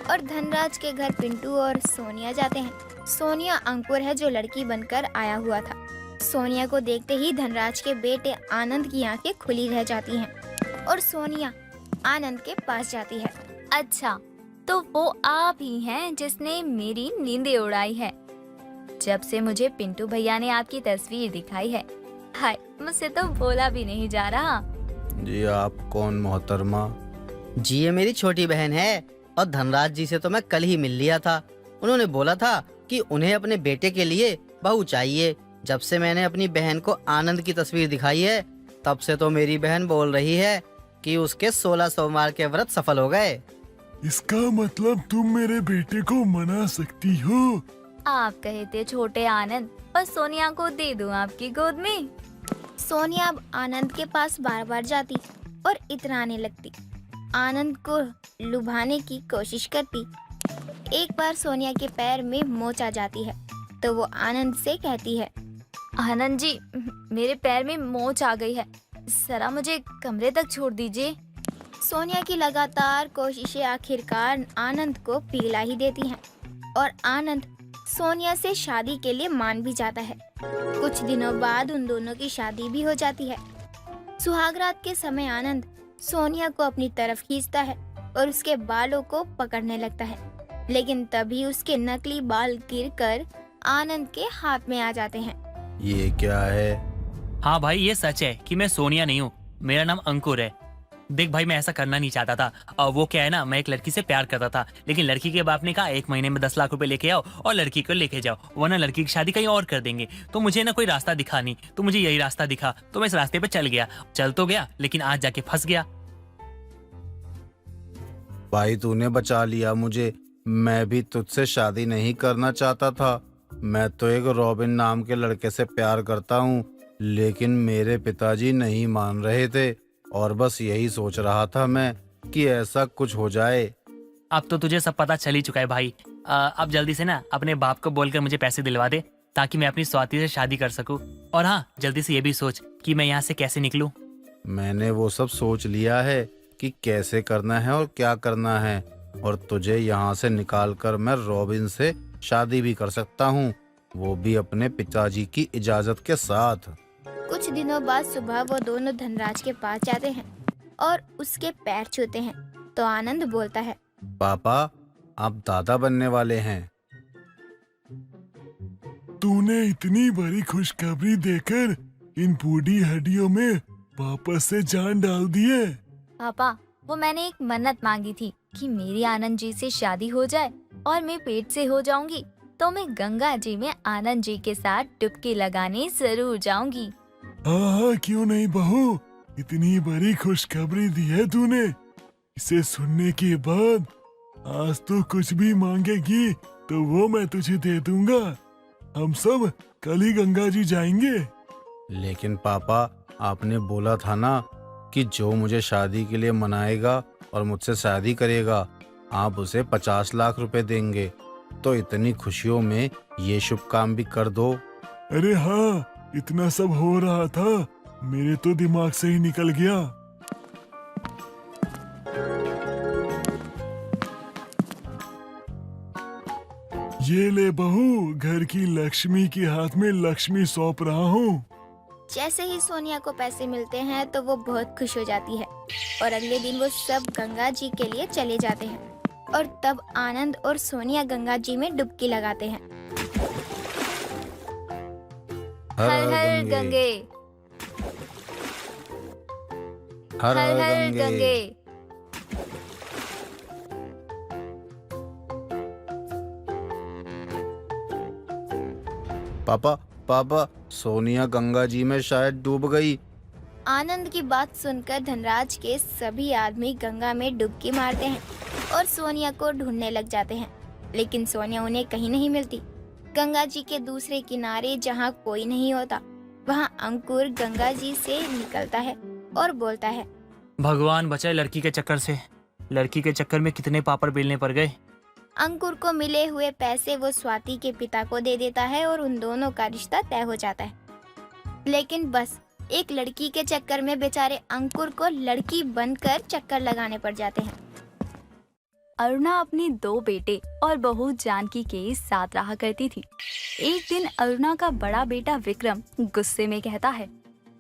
और धनराज के घर पिंटू और सोनिया जाते हैं। सोनिया अंकुर है जो लड़की बनकर आया हुआ था। सोनिया को देखते ही धनराज के बेटे आनंद की आंखें खुली रह जाती हैं और सोनिया आनंद के पास जाती है। अच्छा, तो वो आप ही हैं जिसने मेरी नींदें उड़ाई है। जब से मुझे पिंटू भैया ने आपकी तस्वीर दिखाई है, हाय, मुझसे तो बोला भी नहीं जा रहा। जी आप कौन मोहतरमा? जी ये मेरी छोटी बहन है और धनराज जी से तो मैं कल ही मिल लिया था। उन्होंने बोला था कि उन्हें अपने बेटे के लिए बहू चाहिए। जब से मैंने अपनी बहन को आनंद की तस्वीर दिखाई है, तब से तो मेरी बहन बोल रही है कि उसके 16 सोमवार के व्रत सफल हो गए। इसका मतलब तुम मेरे बेटे को मना सकती हो? आप कहे थे छोटे आनंद, और सोनिया को दे दूं आपकी गोद में। सोनिया अब आनंद के पास बार बार जाती और इतराने लगती, आनंद को लुभाने की कोशिश करती। एक बार सोनिया के पैर में मोच आ जाती है तो वो आनंद से कहती है, आनंद जी, मेरे पैर में मोच आ गई है, जरा मुझे कमरे तक छोड़ दीजिए। सोनिया की लगातार कोशिशें आखिरकार आनंद को पिघला ही देती हैं और आनंद सोनिया से शादी के लिए मान भी जाता है। कुछ दिनों बाद उन दोनों की शादी भी हो जाती है। सुहागरात के समय आनंद सोनिया को अपनी तरफ खींचता है और उसके बालों को पकड़ने लगता है, लेकिन तभी उसके नकली बाल गिरकर आनंद के हाथ में आ जाते हैं। ये क्या है? हाँ भाई, ये सच है कि मैं सोनिया नहीं हूँ, मेरा नाम अंकुर है। देख भाई, मैं ऐसा करना नहीं चाहता था। और वो क्या है ना, मैं एक लड़की से प्यार करता था, लेकिन लड़की के बाप ने कहा 1 महीने में 10 लाख रुपए लेके आओ और लड़की को लेके जाओ, वरना लड़की की शादी कहीं और कर देंगे। तो मुझे ना कोई रास्ता दिखा नहीं, तो मुझे यही रास्ता दिखा, तो मैं इस रास्ते पे चल गया। चल तो गया, लेकिन आज जाके फंस गया। भाई तूने बचा लिया मुझे। मैं भी तुझसे शादी नहीं करना चाहता था। मैं तो एक रॉबिन नाम के लड़के से प्यार करता हूँ, लेकिन मेरे पिताजी नहीं मान रहे थे और बस यही सोच रहा था मैं कि ऐसा कुछ हो जाए। अब तो तुझे सब पता चल ही चुका है भाई। अब जल्दी से ना अपने बाप को बोलकर मुझे पैसे दिलवा दे, ताकि मैं अपनी स्वाति से शादी कर सकूं। और हाँ, जल्दी से ये भी सोच कि मैं यहाँ से कैसे निकलूं। मैंने वो सब सोच लिया है कि कैसे करना है और क्या करना है, और तुझे यहाँ से निकाल कर मैं रॉबिन से शादी भी कर सकता हूँ, वो भी अपने पिताजी की इजाजत के साथ। कुछ दिनों बाद सुबह वो दोनों धनराज के पास जाते हैं और उसके पैर छूते हैं तो आनंद बोलता है, पापा आप दादा बनने वाले हैं। तूने इतनी बड़ी खुशखबरी देकर इन बूढ़ी हड्डियों में वापस से जान डाल दी है। पापा, वो मैंने एक मन्नत मांगी थी कि मेरी आनंद जी से शादी हो जाए और मैं पेट से हो जाऊंगी तो मैं गंगा जी में आनंद जी के साथ डुबकी लगाने जरूर जाऊंगी। हाँ, क्यों नहीं बहू, इतनी बड़ी खुशखबरी दी है तूने। इसे सुनने के बाद आज तो कुछ भी मांगेगी तो वो मैं तुझे दे दूंगा। हम सब कल ही गंगा जी जाएंगे। लेकिन पापा आपने बोला था ना कि जो मुझे शादी के लिए मनाएगा और मुझसे शादी करेगा आप उसे 50 लाख रुपए देंगे, तो इतनी खुशियों में ये शुभ काम भी कर दो। अरे हाँ, इतना सब हो रहा था, मेरे तो दिमाग से ही निकल गया। ये ले बहू, घर की लक्ष्मी के हाथ में लक्ष्मी सौंप रहा हूँ। जैसे ही सोनिया को पैसे मिलते हैं तो वो बहुत खुश हो जाती है और अगले दिन वो सब गंगा जी के लिए चले जाते हैं और तब आनंद और सोनिया गंगा जी में डुबकी लगाते हैं। हर हर गंगे, हर हर हर हर गंगे। गंगे। पापा पापा सोनिया गंगा जी में शायद डूब गई। आनंद की बात सुनकर धनराज के सभी आदमी गंगा में डुबकी मारते हैं और सोनिया को ढूंढने लग जाते हैं, लेकिन सोनिया उन्हें कहीं नहीं मिलती। गंगा जी के दूसरे किनारे जहाँ कोई नहीं होता वहाँ अंकुर गंगा जी से निकलता है और बोलता है, भगवान बचाए लड़की के चक्कर से। लड़की के चक्कर में कितने पापड़ बेलने पड़ गए। अंकुर को मिले हुए पैसे वो स्वाति के पिता को दे देता है और उन दोनों का रिश्ता तय हो जाता है। लेकिन बस एक लड़की के चक्कर में बेचारे अंकुर को लड़की बनकर चक्कर लगाने पड़ जाते हैं। अरुणा अपनी 2 बेटे और बहू जानकी के साथ रहा करती थी। एक दिन अरुणा का बड़ा बेटा विक्रम गुस्से में कहता है,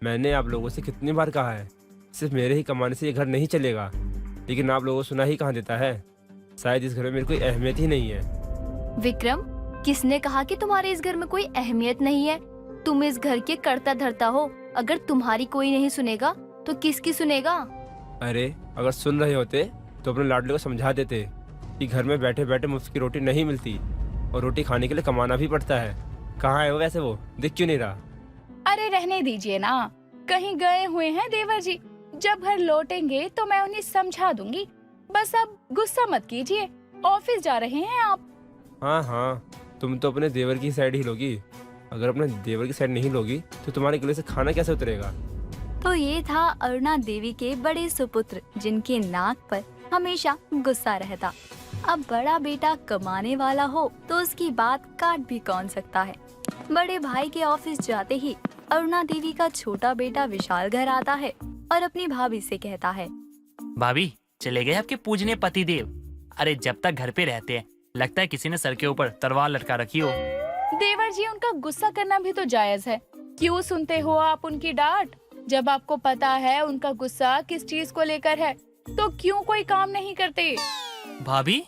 मैंने आप लोगों से कितनी बार कहा है, सिर्फ मेरे ही कमाने से ये घर नहीं चलेगा, लेकिन आप लोगों को सुना ही कहाँ देता है। शायद इस घर में मेरी कोई अहमियत ही नहीं है। विक्रम, किसने कहा कि तुम्हारे इस घर में कोई अहमियत नहीं है? तुम इस घर के कर्ता धर्ता हो। अगर तुम्हारी कोई नहीं सुनेगा तो किसकी सुनेगा? अरे अगर सुन रहे होते तो अपने लाडले को समझा देते कि घर में बैठे बैठे मुफ्त की रोटी नहीं मिलती और रोटी खाने के लिए कमाना भी पड़ता है। कहाँ है वो वैसे, वो दिख क्यों नहीं रहा? अरे रहने दीजिए ना, कहीं गए हुए हैं देवर जी। जब घर लौटेंगे तो मैं उन्हें समझा दूंगी। बस अब गुस्सा मत कीजिए, ऑफिस जा रहे हैं आप। हाँ, तुम तो अपने देवर की साइड ही लोगी। अगर अपने देवर की साइड नहीं लोगी तो तुम्हारे गले से खाना कैसे उतरेगा? तो ये था अरुणा देवी के बड़े सुपुत्र, जिनके नाक पर हमेशा गुस्सा रहता। अब बड़ा बेटा कमाने वाला हो तो उसकी बात काट भी कौन सकता है। बड़े भाई के ऑफिस जाते ही अरुणा देवी का छोटा बेटा विशाल घर आता है और अपनी भाभी से कहता है, भाभी चले गए आपके पूजने पति देव। अरे जब तक घर पे रहते हैं लगता है किसी ने सर के ऊपर तलवार लटका रखी हो। देवर जी, उनका गुस्सा करना भी तो जायज है। क्यों सुनते हो आप उनकी डांट? जब आपको पता है उनका गुस्सा किस चीज को लेकर है तो क्यों कोई काम नहीं करते? भाभी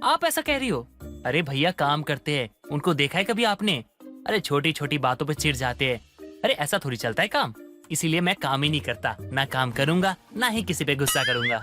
आप ऐसा कह रही हो? अरे भैया काम करते हैं, उनको देखा है कभी आपने? अरे छोटी छोटी बातों पे चिढ़ जाते हैं। अरे ऐसा थोड़ी चलता है काम। इसीलिए मैं काम ही नहीं करता, ना काम करूंगा ना ही किसी पे गुस्सा करूंगा।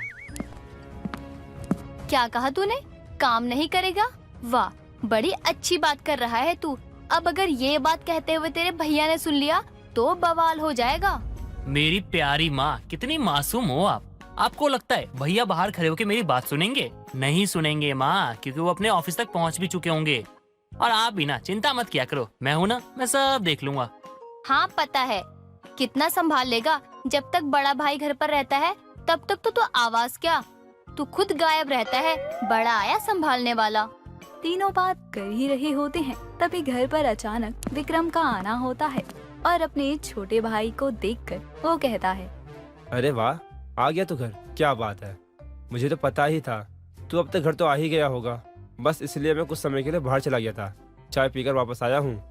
क्या कहा तूने? काम नहीं करेगा? वाह, बड़ी अच्छी बात कर रहा है तू। अब अगर ये बात कहते हुए तेरे भैया ने सुन लिया तो बवाल हो जाएगा। मेरी प्यारी माँ, कितनी मासूम हो आप। आपको लगता है भैया बाहर खड़े होकर मेरी बात सुनेंगे? नहीं सुनेंगे माँ, क्योंकि वो अपने ऑफिस तक पहुँच भी चुके होंगे। और आप भी ना चिंता मत किया करो, मैं हूँ ना, मैं सब देख लूंगा। हाँ पता है, कितना संभाल लेगा। जब तक बड़ा भाई घर पर रहता है तब तक तो तू आवाज क्या, तू खुद गायब रहता है, बड़ा आया संभालने वाला। तीनों बात कर ही रहे होते हैं, तभी घर पर अचानक विक्रम का आना होता है और अपने छोटे भाई को देखकर वो कहता है, अरे वाह, आ गया तू घर, क्या बात है। मुझे तो पता ही था तू अब तक घर तो आ ही गया होगा। बस इसलिए मैं कुछ समय के लिए बाहर चला गया था, चाय पीकर वापस आया हूँ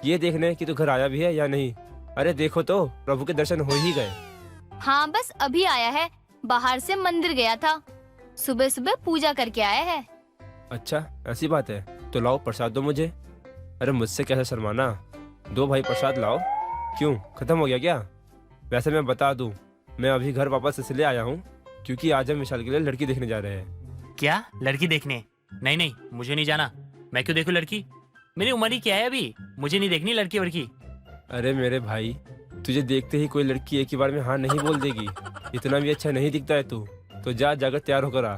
ये देखने कि तू घर आया भी है या नहीं। अरे देखो तो, प्रभु के दर्शन हो ही गए। हाँ बस अभी आया है, बाहर से मंदिर गया था, सुबह सुबह पूजा करके आया है। अच्छा ऐसी बात है, तो लाओ प्रसाद दो मुझे। अरे मुझसे कैसे शर्माना, दो भाई प्रसाद लाओ। क्यों, खत्म हो गया क्या? वैसे मैं बता दूं, मैं अभी घर वापस इसलिए आया हूँ क्योंकि आज हम विशाल के लिए लड़की देखने जा रहे हैं। क्या लड़की देखने? नहीं नहीं, मुझे नहीं जाना। मैं क्यों देखूं लड़की? मेरी उम्र ही क्या है अभी, मुझे नहीं देखनी लड़की वड़की। अरे मेरे भाई, तुझे देखते ही कोई लड़की एक ही बार में हाँ नहीं बोल देगी। इतना भी अच्छा नहीं दिखता है तू, तो जा जाकर तैयार होकर आ।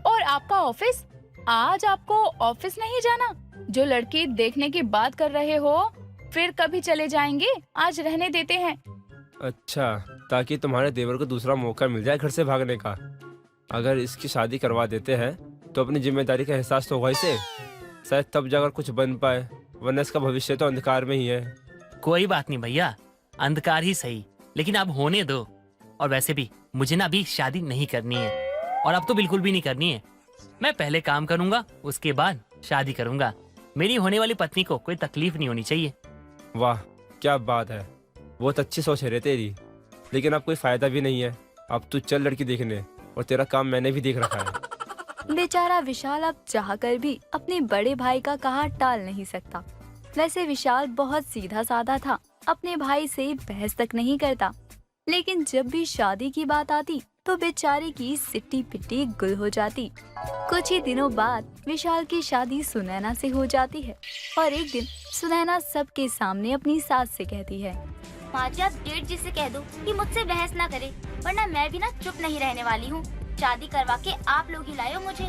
और आपका ऑफिस? आज आपको ऑफिस नहीं जाना? जो लड़की देखने की बात कर रहे हो, फिर कभी चले जाएंगे, आज रहने देते हैं। अच्छा, ताकि तुम्हारे देवर को दूसरा मौका मिल जाए घर से भागने का। अगर इसकी शादी करवा देते हैं तो अपनी जिम्मेदारी का एहसास तो होगा इसे, शायद तब जाकर कुछ बन पाए, वरना इसका भविष्य तो अंधकार में ही है। कोई बात नहीं भैया, अंधकार ही सही, लेकिन अब होने दो। और वैसे भी मुझे ना अभी शादी नहीं करनी है, और अब तो बिल्कुल भी नहीं करनी है। मैं पहले काम करूंगा, उसके बाद शादी करूंगा। मेरी होने वाली पत्नी को कोई तकलीफ नहीं होनी चाहिए। वाह क्या बात है, बहुत अच्छी सोच है रे तेरी, लेकिन अब कोई फायदा भी नहीं है। अब तू चल लड़की देखने, और तेरा काम मैंने भी देख रखा है। बेचारा विशाल अब चाहकर भी अपने बड़े भाई का कहा टाल नहीं सकता। वैसे विशाल बहुत सीधा साधा था, अपने भाई से बहस तक नहीं करता, लेकिन जब भी शादी की बात आती तो बेचारे की सिट्टी पिट्टी गुल हो जाती। कुछ ही दिनों बाद विशाल की शादी सुनैना से हो जाती है, और एक दिन सुनैना सबके सामने अपनी सास से कहती है, माँ जी आप जेठ जी से कह दो कि मुझसे बहस ना करे, वरना मैं भी ना चुप नहीं रहने वाली हूँ। शादी करवा के आप लोग ही लाए हो मुझे।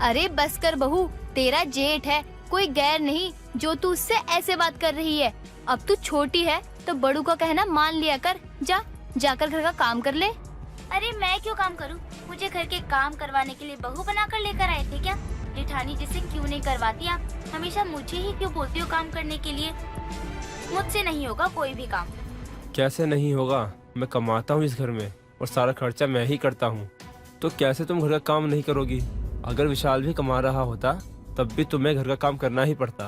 अरे बस कर बहू, तेरा जेठ है, कोई गैर नहीं जो तू उससे ऐसे बात कर रही है। अब तू छोटी है तो बड़ू का कहना मान लिया कर, जाकर घर का काम कर ले। अरे मैं क्यों काम करूं? मुझे घर के काम करवाने के लिए बहू बनाकर लेकर आए थे क्या? जेठानी जिसे क्यों नहीं करवाती आप? हमेशा मुझे ही क्यों बोलती हो काम करने के लिए? मुझसे नहीं होगा कोई भी काम। कैसे नहीं होगा, मैं कमाता हूँ इस घर में और सारा खर्चा मैं ही करता हूँ, तो कैसे तुम घर का काम नहीं करोगी? अगर विशाल भी कमा रहा होता तब भी तुम्हें घर का काम करना ही पड़ता।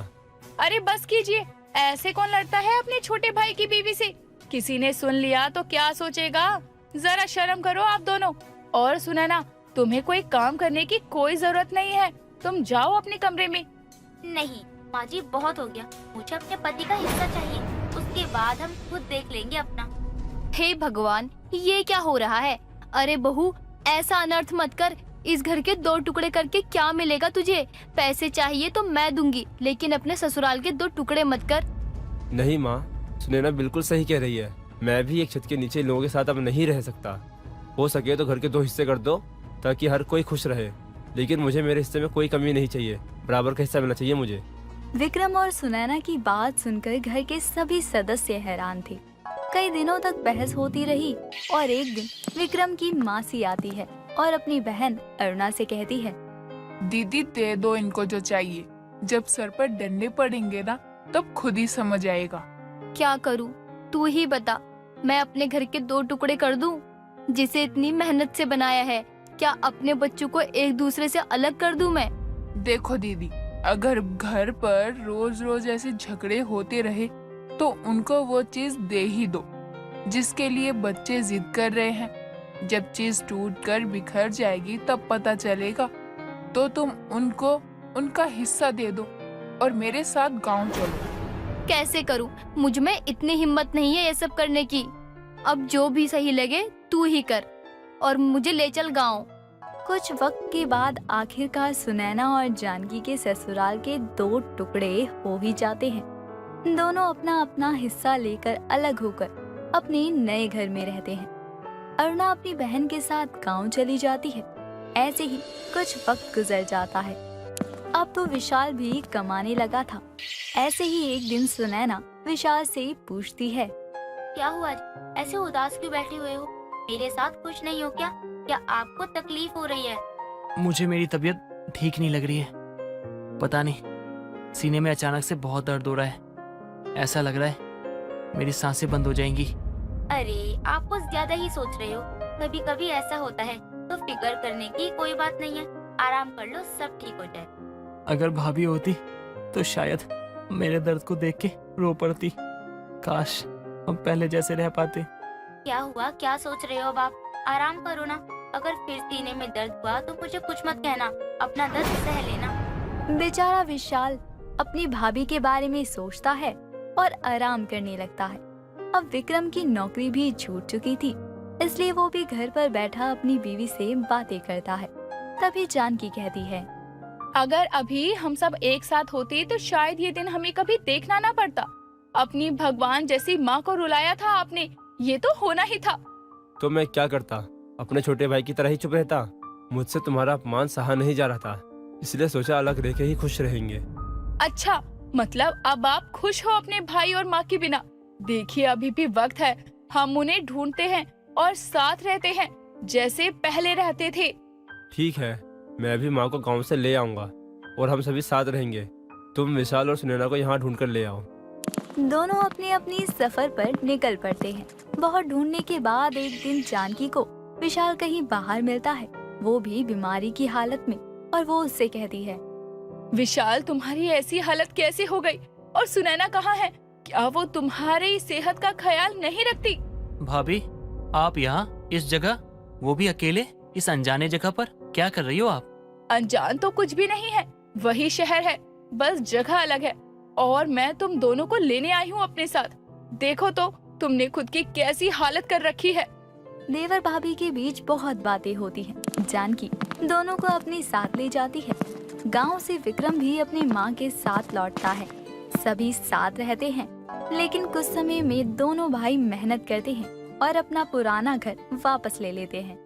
अरे बस कीजिए, ऐसे कौन लड़ता है अपने छोटे भाई की बीवी से? किसी ने सुन लिया तो क्या सोचेगा? जरा शर्म करो आप दोनों। और सुनैना, तुम्हें कोई काम करने की कोई जरूरत नहीं है, तुम जाओ अपने कमरे में। नहीं माँ जी, बहुत हो गया, मुझे अपने पति का हिस्सा चाहिए, उसके बाद हम खुद देख लेंगे अपना। हे भगवान, ये क्या हो रहा है? अरे बहू ऐसा अनर्थ मत कर, इस घर के 2 टुकड़े करके क्या मिलेगा तुझे? पैसे चाहिए तो मैं दूंगी, लेकिन अपने ससुराल के 2 टुकड़े मत कर। नहीं माँ, सुनैना बिल्कुल सही कह रही है। मैं भी एक छत के नीचे लोगों के साथ अब नहीं रह सकता। हो सके तो घर के 2 हिस्से कर दो ताकि हर कोई खुश रहे, लेकिन मुझे मेरे हिस्से में कोई कमी नहीं चाहिए, बराबर का हिस्सा मिलना चाहिए मुझे। विक्रम और सुनैना की बात सुनकर घर के सभी सदस्य हैरान थे। कई दिनों तक बहस होती रही और एक दिन विक्रम की मासी आती है और अपनी बहन अरुणा से कहती है, दीदी दे दो इनको जो चाहिए, जब सर पर डंडे पड़ेंगे ना तब खुद ही समझ आएगा। क्या करूं, तू ही बता, मैं अपने घर के 2 टुकड़े कर दूं जिसे इतनी मेहनत से बनाया है? क्या अपने बच्चों को एक दूसरे से अलग कर दूं मैं? देखो दीदी, अगर घर पर रोज रोज ऐसे झगड़े होते रहे तो उनको वो चीज दे ही दो जिसके लिए बच्चे जिद कर रहे हैं। जब चीज टूट कर बिखर जाएगी तब पता चलेगा, तो तुम उनको उनका हिस्सा दे दो और मेरे साथ गांव चलो। कैसे करूं? मुझ में इतनी हिम्मत नहीं है ये सब करने की। अब जो भी सही लगे तू ही कर और मुझे ले चल गांव। कुछ वक्त के बाद आखिरकार सुनैना और जानकी के ससुराल के 2 टुकड़े हो ही जाते हैं। दोनों अपना अपना हिस्सा लेकर अलग होकर अपने नए घर में रहते हैं। अरुणा अपनी बहन के साथ गांव चली जाती है। ऐसे ही कुछ वक्त गुजर जाता है। अब तो विशाल भी कमाने लगा था। ऐसे ही एक दिन सुनैना विशाल से पूछती है, क्या हुआ, ऐसे उदास क्यों बैठे हुए हो? मेरे साथ खुश नहीं हो क्या? क्या आपको तकलीफ हो रही है? मुझे मेरी तबीयत ठीक नहीं लग रही है। पता नहीं, सीने में अचानक से बहुत दर्द हो रहा है। ऐसा लग रहा है मेरी सांसें बंद हो जाएंगी। अरे आप कुछ ज्यादा ही सोच रहे हो। कभी कभी ऐसा होता है, तो फिक्र करने की कोई बात नहीं है। आराम कर लो, सब ठीक हो जाए। अगर भाभी होती तो शायद मेरे दर्द को देख के रो पड़ती। काश हम पहले जैसे रह पाते। क्या हुआ, क्या सोच रहे हो अब आप? आराम करो ना। अगर फिर सीने में दर्द हुआ तो मुझे कुछ मत कहना, अपना दर्द सह लेना। बेचारा विशाल अपनी भाभी के बारे में सोचता है और आराम करने लगता है। अब विक्रम की नौकरी भी छूट चुकी थी, इसलिए वो भी घर पर बैठा अपनी बीवी से बातें करता है। तभी जानकी कहती है, अगर अभी हम सब एक साथ होते तो शायद ये दिन हमें कभी देखना ना पड़ता। अपनी भगवान जैसी माँ को रुलाया था आपने, ये तो होना ही था। तो मैं क्या करता, अपने छोटे भाई की तरह ही चुप रहता। मुझसे तुम्हारा अपमान सहा नहीं जा रहा था, इसलिए सोचा अलग रह के ही खुश रहेंगे। अच्छा, मतलब अब आप खुश हो अपने भाई और माँ के बिना? देखिए अभी भी वक्त है, हम उन्हें ढूंढते हैं और साथ रहते हैं जैसे पहले रहते थे। ठीक है, मैं भी माँ को गांव से ले आऊंगा और हम सभी साथ रहेंगे। तुम विशाल और सुनैना को यहाँ ढूंढ कर ले आओ। दोनों अपनी अपनी सफर पर निकल पड़ते हैं। बहुत ढूंढने के बाद एक दिन जानकी को विशाल कहीं बाहर मिलता है, वो भी बीमारी की हालत में, और वो उससे कहती है, विशाल तुम्हारी ऐसी हालत कैसे हो गई? और सुनैना कहाँ है? क्या वो तुम्हारी सेहत का ख्याल नहीं रखती? भाभी, आप यहाँ इस जगह, वो भी अकेले, इस अनजाने जगह पर क्या कर रही हो आप? अनजान तो कुछ भी नहीं है, वही शहर है, बस जगह अलग है। और मैं तुम दोनों को लेने आई हूँ अपने साथ। देखो तो तुमने खुद की कैसी हालत कर रखी है। देवर भाभी के बीच बहुत बातें होती हैं। जानकी दोनों को अपने साथ ले जाती है। गांव से विक्रम भी अपनी माँ के साथ लौटता है। सभी साथ रहते हैं, लेकिन कुछ समय में दोनों भाई मेहनत करते हैं और अपना पुराना घर वापस ले लेते हैं।